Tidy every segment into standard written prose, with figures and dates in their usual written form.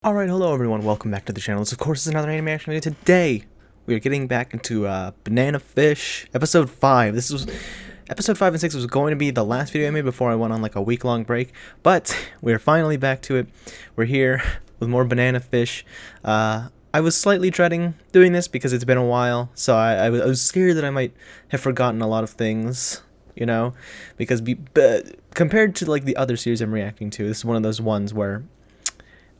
Alright, hello everyone, welcome back to the channel. This of course is another anime action video. Today, we are getting back into Banana Fish, episode 5. This was, episode 5 and 6 was going to be the last video I made before I went on like a week-long break, but we're finally back to it. We're here with more Banana Fish. I was slightly dreading doing this because it's been a while, so I was scared that I might have forgotten a lot of things, you know, because compared to like the other series I'm reacting to, this is one of those ones where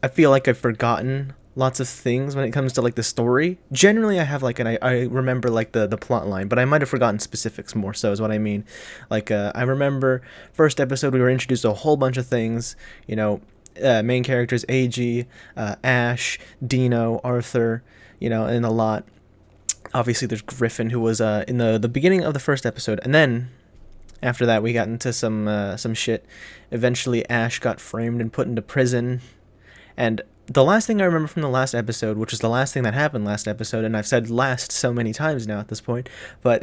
I feel like I've forgotten lots of things when it comes to like the story. Generally, I have like I remember like the plot line, but I might have forgotten specifics more. So is what I mean. Like I remember first episode we were introduced to a whole bunch of things. You know, main characters AG, Ash, Dino, Arthur. You know, and a lot. Obviously, there's Griffin, who was in the beginning of the first episode, and then after that we got into some shit. Eventually, Ash got framed and put into prison. And the last thing I remember from the last episode, which is the last thing that happened last episode, and I've said last so many times now at this point, but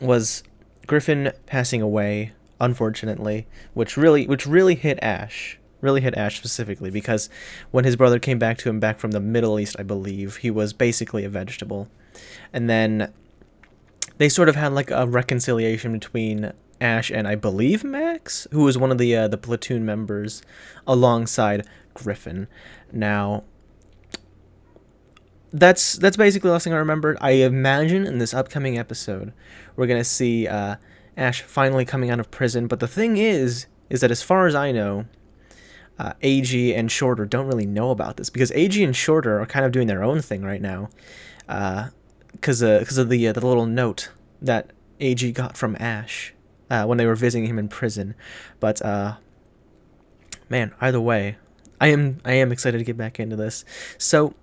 was Griffin passing away, unfortunately, which really hit Ash. Really hit Ash specifically, because when his brother came back to him back from the Middle East, I believe, he was basically a vegetable. And then they sort of had like a reconciliation between Ash and I believe Max, who was one of the platoon members, alongside Griffin. Now, that's basically the last thing I remembered. I imagine in this upcoming episode, we're gonna see Ash finally coming out of prison. But the thing is that as far as I know, AG and Shorter don't really know about this, because AG and Shorter are kind of doing their own thing right now, because of the little note that AG got from Ash. When they were visiting him in prison. But man, either way, I am excited to get back into this. So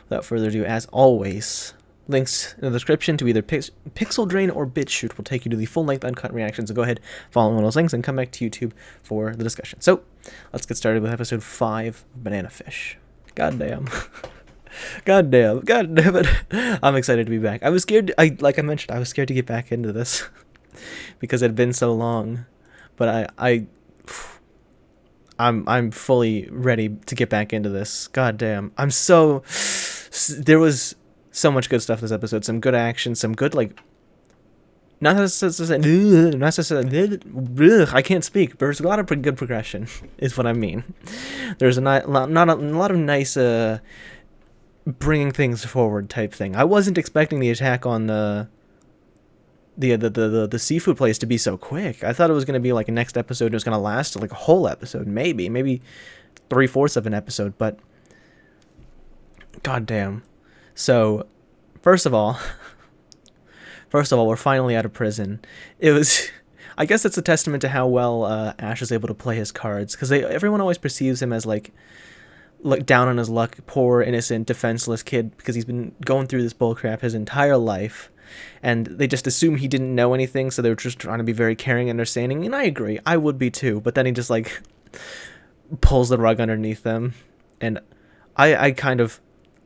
without further ado, as always, links in the description to either Pixel Drain or BitChute will take you to the full-length uncut reactions. So go ahead, follow one of those links, and come back to YouTube for the discussion. So let's get started with episode 5 of Banana Fish. Goddamn. God damn it. I'm excited to be back. I was scared. Like I mentioned, I was scared to get back into this because it had been so long. But I'm fully ready to get back into this. God damn. There was so much good stuff this episode. Some good action, some good like not necessarily, I can't speak. There's a lot of good progression, is what I mean. There's a lot of nice bringing things forward type thing. I wasn't expecting the attack on the seafood place to be so quick. I thought it was going to be like a next episode. It was going to last like a whole episode, maybe 3/4 of an episode. But goddamn. So first of all, we're finally out of prison. It was. I guess it's a testament to how well Ash is able to play his cards, because everyone always perceives him as like down on his luck, poor, innocent, defenseless kid, because he's been going through this bullcrap his entire life, and they just assume he didn't know anything, so they were just trying to be very caring and understanding, and I agree, I would be too, but then he just, like, pulls the rug underneath them, and I kind of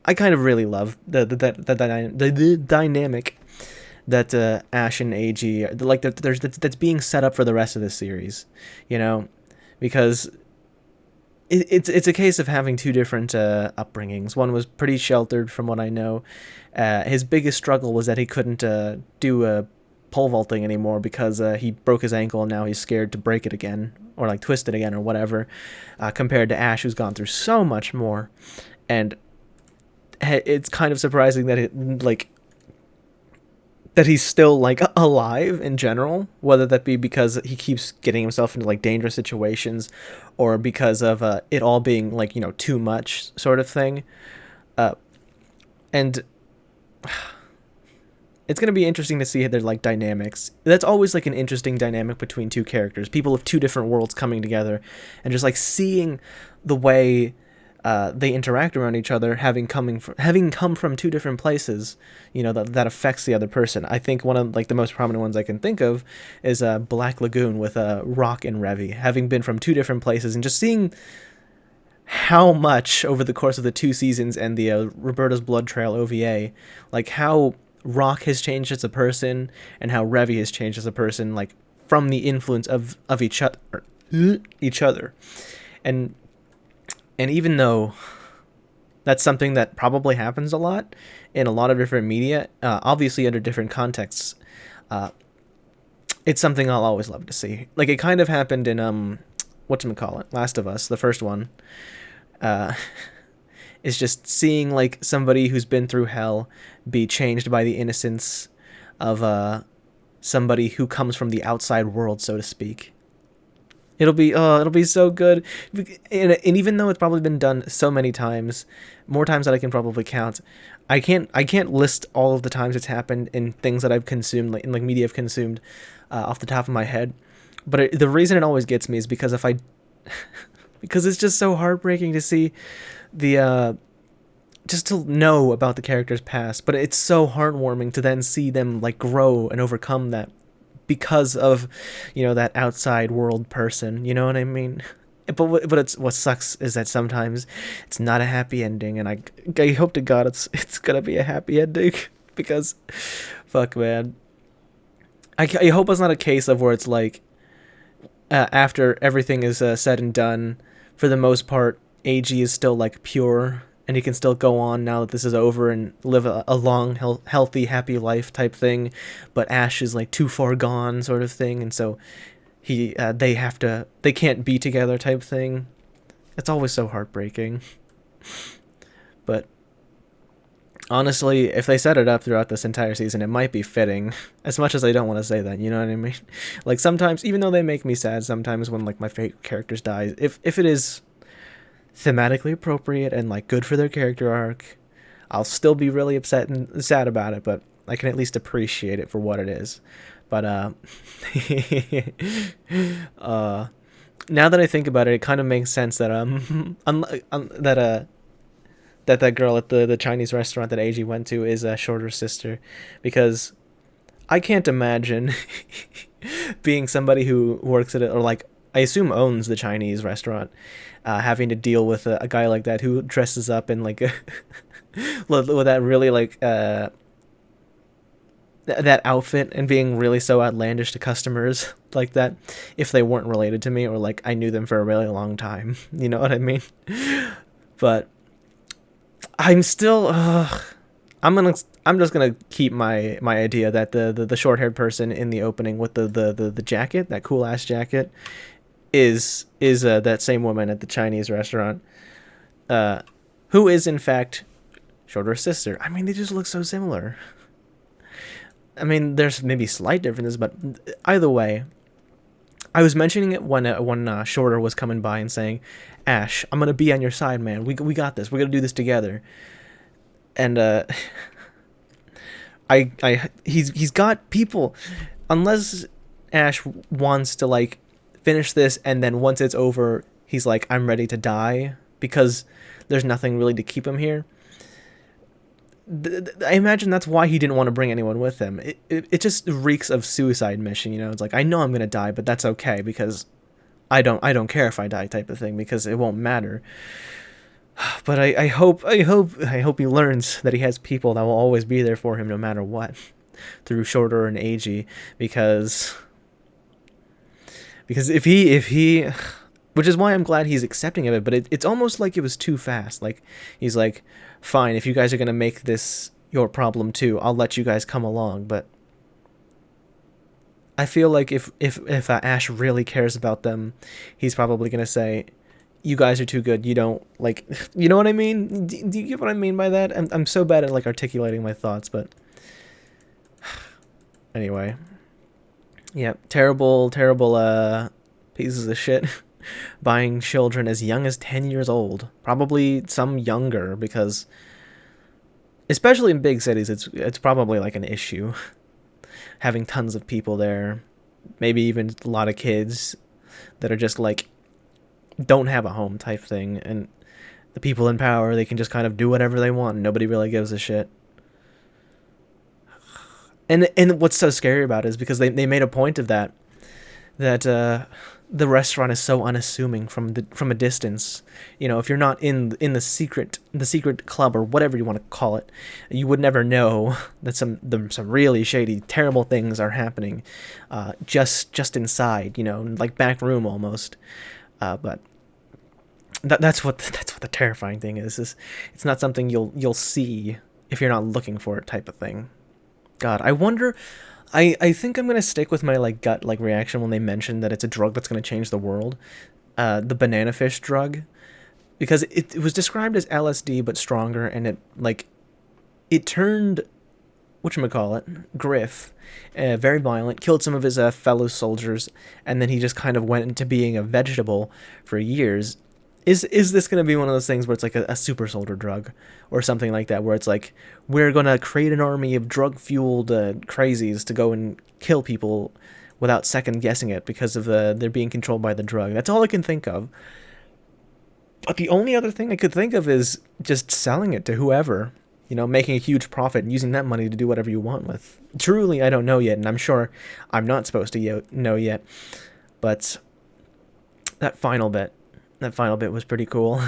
really love the dynamic that Ash and AG, like, that's being set up for the rest of this series, you know, because it's a case of having two different upbringings. One was pretty sheltered, from what I know. His biggest struggle was that he couldn't do pole vaulting anymore because he broke his ankle, and now he's scared to break it again, or like twist it again, or whatever. Compared to Ash, who's gone through so much more, and it's kind of surprising that that he's still like alive in general, whether that be because he keeps getting himself into like dangerous situations, or because of it all being like, you know, too much sort of thing. And it's going to be interesting to see their like dynamics. That's always like an interesting dynamic between two characters, people of two different worlds coming together, and just like seeing the way they interact around each other, having come from two different places, you know, that affects the other person. I think one of like the most prominent ones I can think of is Black Lagoon with Rock and Revy, having been from two different places, and just seeing how much over the course of the 2 seasons and the Roberta's Blood Trail OVA, like how Rock has changed as a person and how Revy has changed as a person, like from the influence of each other. And And even though that's something that probably happens a lot in a lot of different media, obviously under different contexts, uh, it's something I'll always love to see. Like it kind of happened in whatchamacallit, Last of Us, the first one. Uh, is just seeing like somebody who's been through hell be changed by the innocence of somebody who comes from the outside world, so to speak. It'll be so good, and even though it's probably been done so many times, more times that I can probably count, I can't list all of the times it's happened in things that I've consumed, like in like media I've consumed, off the top of my head. But the reason it always gets me is because if I because it's just so heartbreaking to see the just to know about the character's past, but it's so heartwarming to then see them like grow and overcome that because of, that outside world person. You know what I mean? But it's what sucks is that sometimes it's not a happy ending, and I hope to God it's gonna be a happy ending because, fuck man, I hope it's not a case of where it's like, after everything is said and done, for the most part, AG is still like pure and he can still go on now that this is over and live a long, healthy, happy life type thing. But Ash is like too far gone, sort of thing, and so they can't be together type thing. It's always so heartbreaking. But honestly, if they set it up throughout this entire season, it might be fitting. As much as I don't want to say that, you know what I mean? Like sometimes, even though they make me sad, sometimes when like my favorite characters die, if it is thematically appropriate and like good for their character arc, I'll still be really upset and sad about it, but I can at least appreciate it for what it is. But uh now that I think about it, it kind of makes sense that that girl at the Chinese restaurant that AG went to is a shorter sister, because I can't imagine being somebody who works at it, or like I assume owns the Chinese restaurant, having to deal with a guy like that who dresses up in like with that really like that outfit and being really so outlandish to customers like that, if they weren't related to me or like I knew them for a really long time. You know what I mean? But I'm still I'm just gonna keep my idea that the short haired person in the opening with the jacket, that cool ass jacket, is that same woman at the Chinese restaurant, who is in fact Shorter's sister. I mean, they just look so similar. I mean, there's maybe slight differences, but either way, I was mentioning it when Shorter was coming by and saying, "Ash, I'm gonna be on your side, man. We got this. We're gonna do this together." And he's got people. Unless Ash wants to like finish this, and then once it's over, he's like, "I'm ready to die," because there's nothing really to keep him here. I imagine that's why he didn't want to bring anyone with him. It just reeks of suicide mission, you know. It's like, I know I'm gonna die, but that's okay because I don't care if I die type of thing, because it won't matter. But I hope he learns that he has people that will always be there for him no matter what, through Shorter and AG, because if he which is why I'm glad he's accepting of it, but it's almost like it was too fast. Like he's like, fine, if you guys are gonna make this your problem too, I'll let you guys come along. But I feel like if Ash really cares about them, he's probably gonna say, "You guys are too good. You don't like," you know what I mean? Do you get what I mean by that? I'm so bad at like articulating my thoughts, but anyway, yeah, terrible pieces of shit. Buying children as young as 10 years old, probably some younger, because especially in big cities, it's probably like an issue having tons of people there, maybe even a lot of kids that are just like don't have a home type thing, and the people in power, they can just kind of do whatever they want and nobody really gives a shit. And what's so scary about it is because they made a point of that the restaurant is so unassuming from a distance. You know, if you're not in the secret club or whatever you want to call it, you would never know that some really shady, terrible things are happening, just inside. You know, like back room almost. But That's what the terrifying thing is it's not something you'll see if you're not looking for it, type of thing. God, I wonder. I think I'm gonna stick with my like gut like reaction when they mention that it's a drug that's gonna change the world. The banana fish drug, because it was described as LSD but stronger, and it turned whatchamacallit, Griff, very violent, killed some of his fellow soldiers, and then he just kind of went into being a vegetable for years. Is this going to be one of those things where it's like a super soldier drug or something like that, where it's like, we're going to create an army of drug-fueled crazies to go and kill people without second guessing it because of they're being controlled by the drug? That's all I can think of. But the only other thing I could think of is just selling it to whoever, making a huge profit and using that money to do whatever you want with. Truly, I don't know yet, and I'm sure I'm not supposed to know yet. But that final bit, was pretty cool.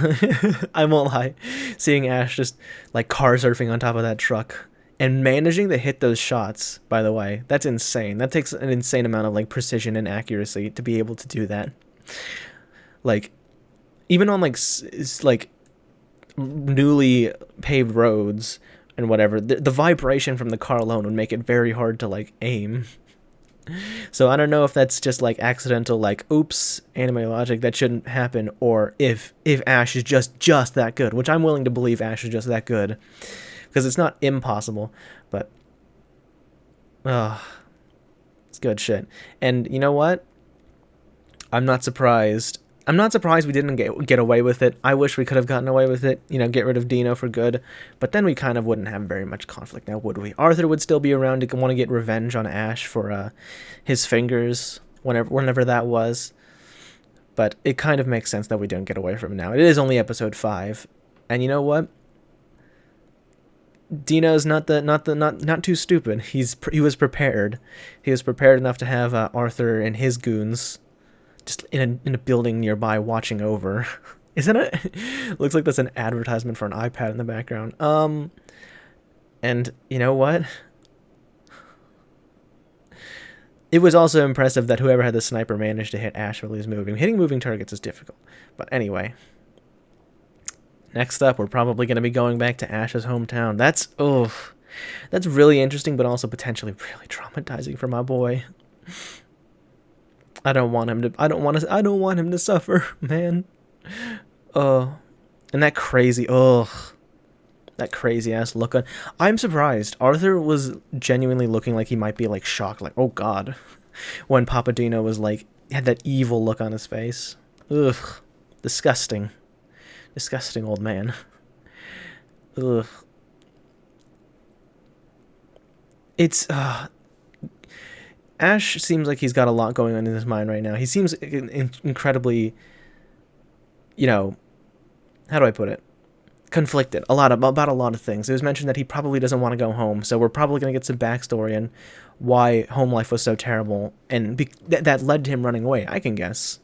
I won't lie. Seeing Ash just like car surfing on top of that truck and managing to hit those shots, by the way, that's insane. That takes an insane amount of like precision and accuracy to be able to do that. Like, even on like newly paved roads and whatever, the vibration from the car alone would make it very hard to like aim. So I don't know if that's just like accidental, like, oops, anime logic, that shouldn't happen, or if Ash is just that good, which I'm willing to believe Ash is just that good, because it's not impossible, but it's good shit. And you know what? I'm not surprised. I'm not surprised we didn't get away with it. I wish we could have gotten away with it, get rid of Dino for good, but then we kind of wouldn't have very much conflict now, would we? Arthur would still be around to want to get revenge on Ash for his fingers, whenever that was. But it kind of makes sense that we don't get away from it now. It is only episode 5, and you know what? Dino's not too stupid. He was prepared. He was prepared enough to have Arthur and his goons just in a building nearby watching over. Isn't it? Looks like that's an advertisement for an iPad in the background. And you know what? It was also impressive that whoever had the sniper managed to hit Ash while he was moving. Hitting moving targets is difficult. But anyway. Next up, we're probably going to be going back to Ash's hometown. That's really interesting, but also potentially really traumatizing for my boy. I don't want him to suffer, man. And that crazy ass look on. I'm surprised. Arthur was genuinely looking like he might be like shocked, like, oh god, when Papa Dino was like, had that evil look on his face. Ugh. Disgusting old man. Ugh. It's Ash seems like he's got a lot going on in his mind right now. He seems incredibly, how do I put it? Conflicted about a lot of things. It was mentioned that he probably doesn't want to go home, so we're probably going to get some backstory on why home life was so terrible, and that led to him running away, I can guess.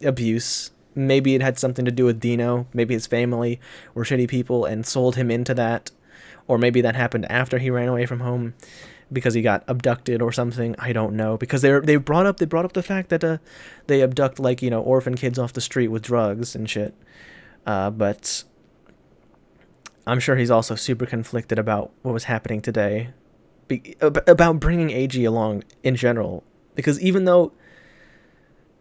Abuse. Maybe it had something to do with Dino. Maybe his family were shitty people and sold him into that. Or maybe that happened after he ran away from home because he got abducted or something. I don't know, because they brought up the fact that they abduct like orphan kids off the street with drugs and shit. But I'm sure he's also super conflicted about what was happening today, about bringing AG along in general, because even though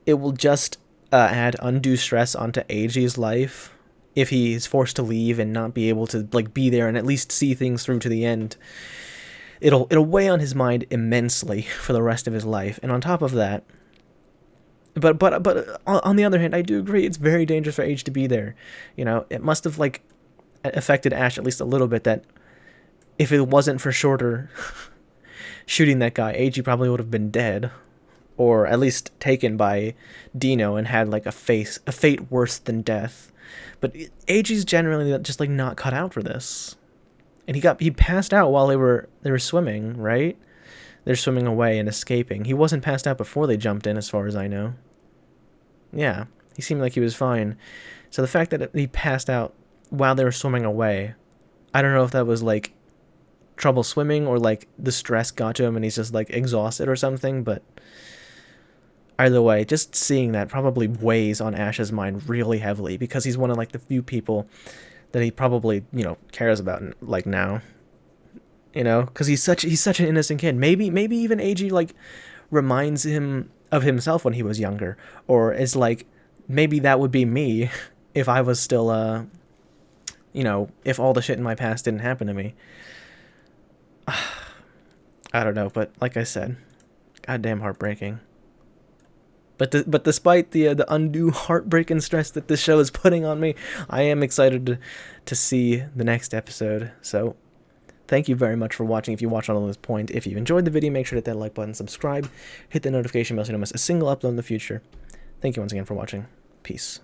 it will just add undue stress onto AG's life if he is forced to leave and not be able to like be there and at least see things through to the end, it'll weigh on his mind immensely for the rest of his life. And on top of that, but on the other hand, I do agree it's very dangerous for AG to be there. It must have like affected Ash at least a little bit, that if it wasn't for Shorter shooting that guy, AG probably would have been dead, or at least taken by Dino and had like a fate worse than death. But AG's generally just like not cut out for this. And he passed out while they were swimming, right? They're swimming away and escaping. He wasn't passed out before they jumped in, as far as I know. Yeah, he seemed like he was fine. So the fact that he passed out while they were swimming away, I don't know if that was like trouble swimming or like the stress got to him and he's just like exhausted or something, but Either way, just seeing that probably weighs on Ash's mind really heavily, because he's one of like the few people that he probably, you know, cares about like now. You know, because he's such an innocent kid. Maybe even Eiji like reminds him of himself when he was younger, or is like, maybe that would be me if I was still you know, if all the shit in my past didn't happen to me. I don't know, but like I said, goddamn heartbreaking. But despite the undue heartbreak and stress that this show is putting on me, I am excited to see the next episode. So thank you very much for watching. If you watched on this point, if you enjoyed the video, make sure to hit that like button, subscribe, hit the notification bell so you don't miss a single upload in the future. Thank you once again for watching. Peace.